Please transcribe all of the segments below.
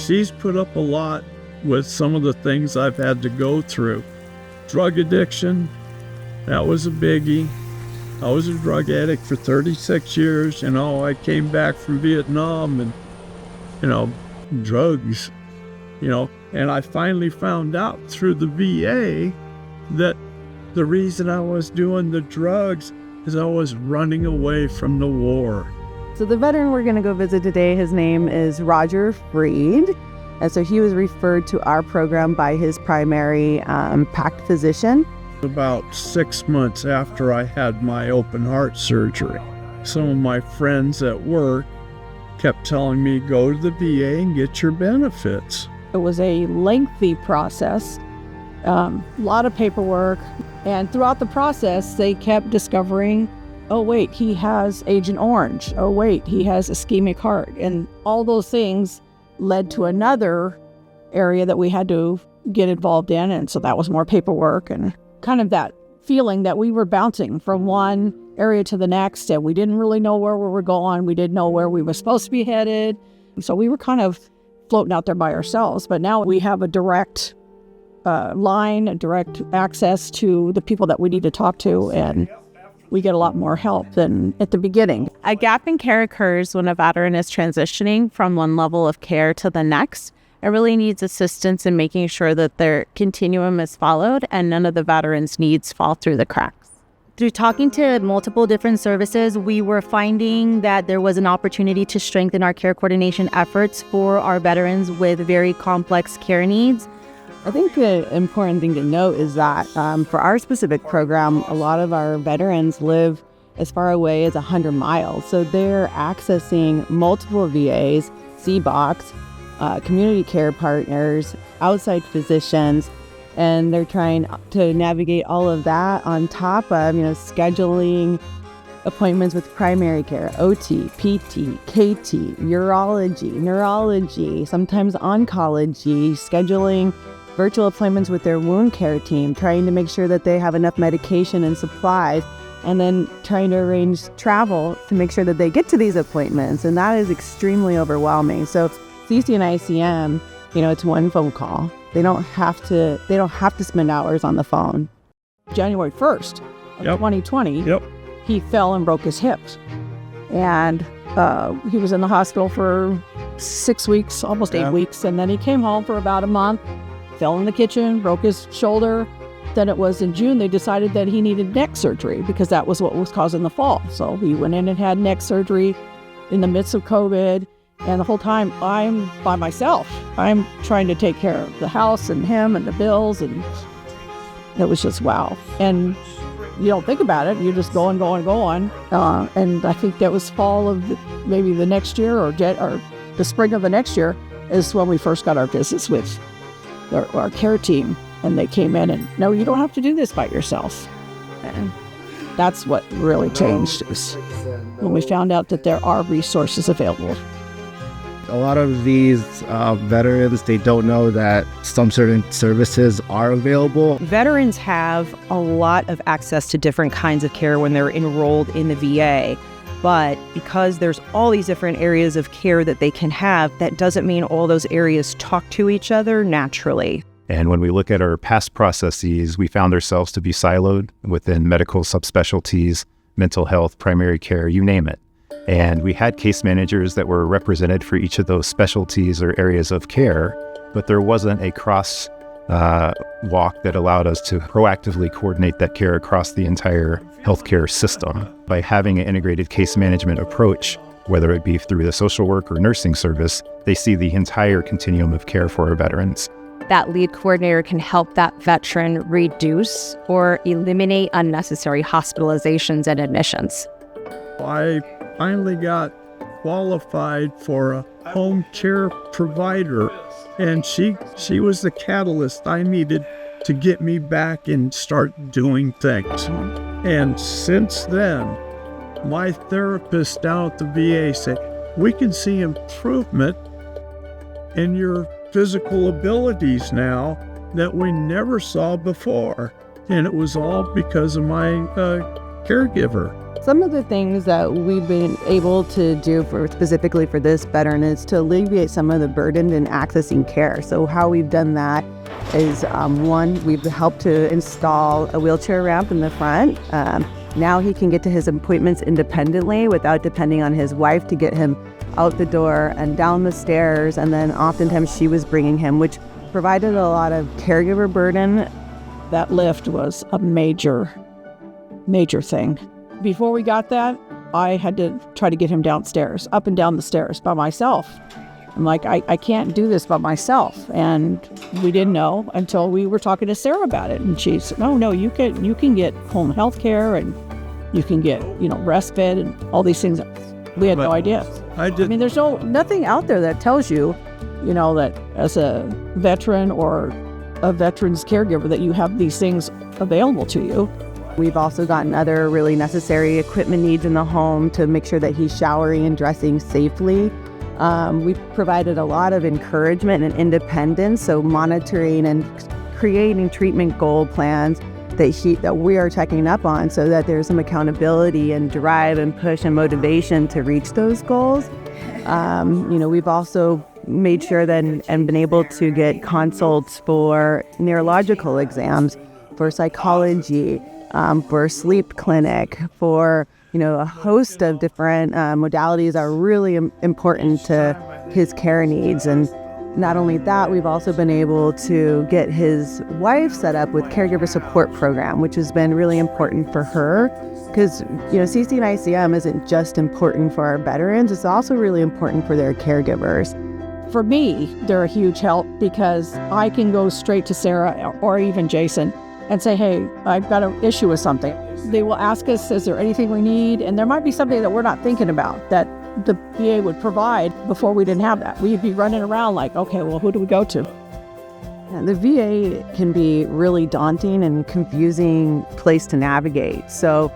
she's put up a lot with some of the things I've had to go through. Drug addiction, that was a biggie. I was a drug addict for 36 years. I came back from Vietnam and, drugs, and I finally found out through the VA that the reason I was doing the drugs is I was running away from the war. So the veteran we're going to go visit today, his name is Roger Freed. And so he was referred to our program by his primary PACT physician. About 6 months after I had my open heart surgery, some of my friends at work kept telling me, go to the VA and get your benefits. It was a lengthy process, a lot of paperwork, and throughout the process, they kept discovering, oh wait, he has Agent Orange. Oh wait, he has ischemic heart. And all those things led to another area that we had to get involved in. And so that was more paperwork and kind of that feeling that we were bouncing from one area to the next, and we didn't really know where we were going. We didn't know where we were supposed to be headed. So we were kind of floating out there by ourselves. But now we have a direct line, a direct access to the people that we need to talk to, and we get a lot more help than at the beginning. A gap in care occurs when a veteran is transitioning from one level of care to the next. It really needs assistance in making sure that their continuum is followed and none of the veterans' needs fall through the cracks. Through talking to multiple different services, we were finding that there was an opportunity to strengthen our care coordination efforts for our veterans with very complex care needs. I think the important thing to note is that for our specific program, a lot of our veterans live as far away as 100 miles. So they're accessing multiple VAs, CBOCs, community care partners, outside physicians, and they're trying to navigate all of that on top of, scheduling appointments with primary care, OT, PT, KT, urology, neurology, sometimes oncology, scheduling virtual appointments with their wound care team, trying to make sure that they have enough medication and supplies, and then trying to arrange travel to make sure that they get to these appointments. And that is extremely overwhelming. So CCICM, it's one phone call. They don't have to spend hours on the phone. January 1st of 2020, he fell and broke his hips. And he was in the hospital for 6 weeks, almost 8 weeks. And then he came home for about a month, fell in the kitchen, broke his shoulder. Then it was in June, they decided that he needed neck surgery because that was what was causing the fall. So he went in and had neck surgery in the midst of COVID. And the whole time I'm by myself. I'm trying to take care of the house and him and the bills. And it was just wow. And you don't think about it. You're just going. And I think that was fall of maybe the next year or the spring of the next year is when we first got our visits with our care team. And they came in and, no, you don't have to do this by yourself. And that's what really changed us when we found out that there are resources available. A lot of these veterans, they don't know that some certain services are available. Veterans have a lot of access to different kinds of care when they're enrolled in the VA. But because there's all these different areas of care that they can have, that doesn't mean all those areas talk to each other naturally. And when we look at our past processes, we found ourselves to be siloed within medical subspecialties, mental health, primary care, you name it. And we had case managers that were represented for each of those specialties or areas of care, but there wasn't a cross walk that allowed us to proactively coordinate that care across the entire healthcare system. By having an integrated case management approach, whether it be through the social work or nursing service, they see the entire continuum of care for our veterans. That lead coordinator can help that veteran reduce or eliminate unnecessary hospitalizations and admissions. I finally got qualified for a home care provider, and she was the catalyst I needed to get me back and start doing things. And since then, my therapist down at the VA said, we can see improvement in your physical abilities now that we never saw before. And it was all because of my caregiver. Some of the things that we've been able to do specifically for this veteran is to alleviate some of the burden in accessing care. So how we've done that is, one, we've helped to install a wheelchair ramp in the front. Now he can get to his appointments independently without depending on his wife to get him out the door and down the stairs. And then oftentimes she was bringing him, which provided a lot of caregiver burden. That lift was a major thing. Before we got that, I had to try to get him downstairs, up and down the stairs by myself. I'm like, I can't do this by myself. And we didn't know until we were talking to Sarah about it. And she said, no, you can get home health care and you can get, respite and all these things. We had no idea. I mean, there's nothing out there that tells you, that as a veteran or a veteran's caregiver that you have these things available to you. We've also gotten other really necessary equipment needs in the home to make sure that he's showering and dressing safely. We've provided a lot of encouragement and independence, so monitoring and creating treatment goal plans that we are checking up on so that there's some accountability and drive and push and motivation to reach those goals. We've also made sure that and been able to get consults for neurological exams, for psychology, for sleep clinic, for a host of different modalities are really important to his care needs. And not only that, we've also been able to get his wife set up with caregiver support program, which has been really important for her because, CCICM isn't just important for our veterans, it's also really important for their caregivers. For me, they're a huge help because I can go straight to Sarah or even Jason and say, hey, I've got an issue with something. They will ask us, is there anything we need? And there might be something that we're not thinking about that the VA would provide before we didn't have that. We'd be running around like, okay, well, who do we go to? Yeah, the VA can be really daunting and confusing place to navigate. So,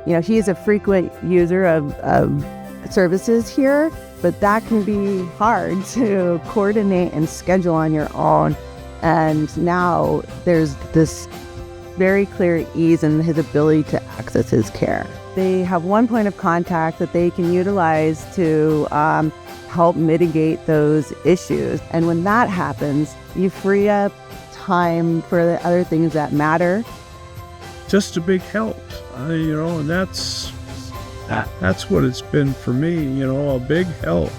he is a frequent user of services here, but that can be hard to coordinate and schedule on your own. And now there's this very clear ease in his ability to access his care. They have one point of contact that they can utilize to help mitigate those issues. And when that happens, you free up time for the other things that matter. Just a big help, and that's what it's been for me, a big help.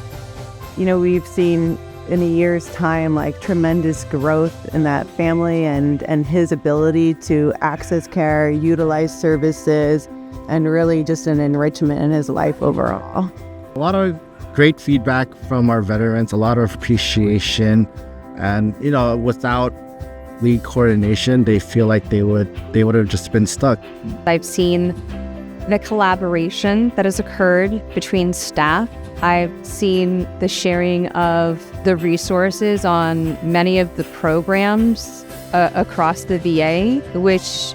We've seen in a year's time, like tremendous growth in that family and his ability to access care, utilize services, and really just an enrichment in his life overall. A lot of great feedback from our veterans, a lot of appreciation, and without the coordination, they feel like they would have just been stuck. I've seen the collaboration that has occurred between staff. I've seen the sharing of the resources on many of the programs across the VA, which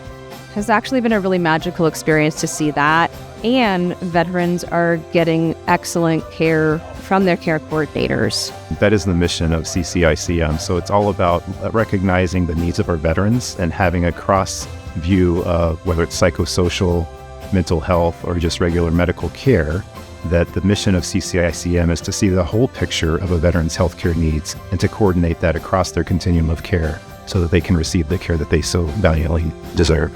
has actually been a really magical experience to see that. And veterans are getting excellent care from their care coordinators. That is the mission of CCICM. So it's all about recognizing the needs of our veterans and having a cross view of whether it's psychosocial, mental health, or just regular medical care. That the mission of CCICM is to see the whole picture of a veteran's healthcare needs and to coordinate that across their continuum of care so that they can receive the care that they so valiantly deserve.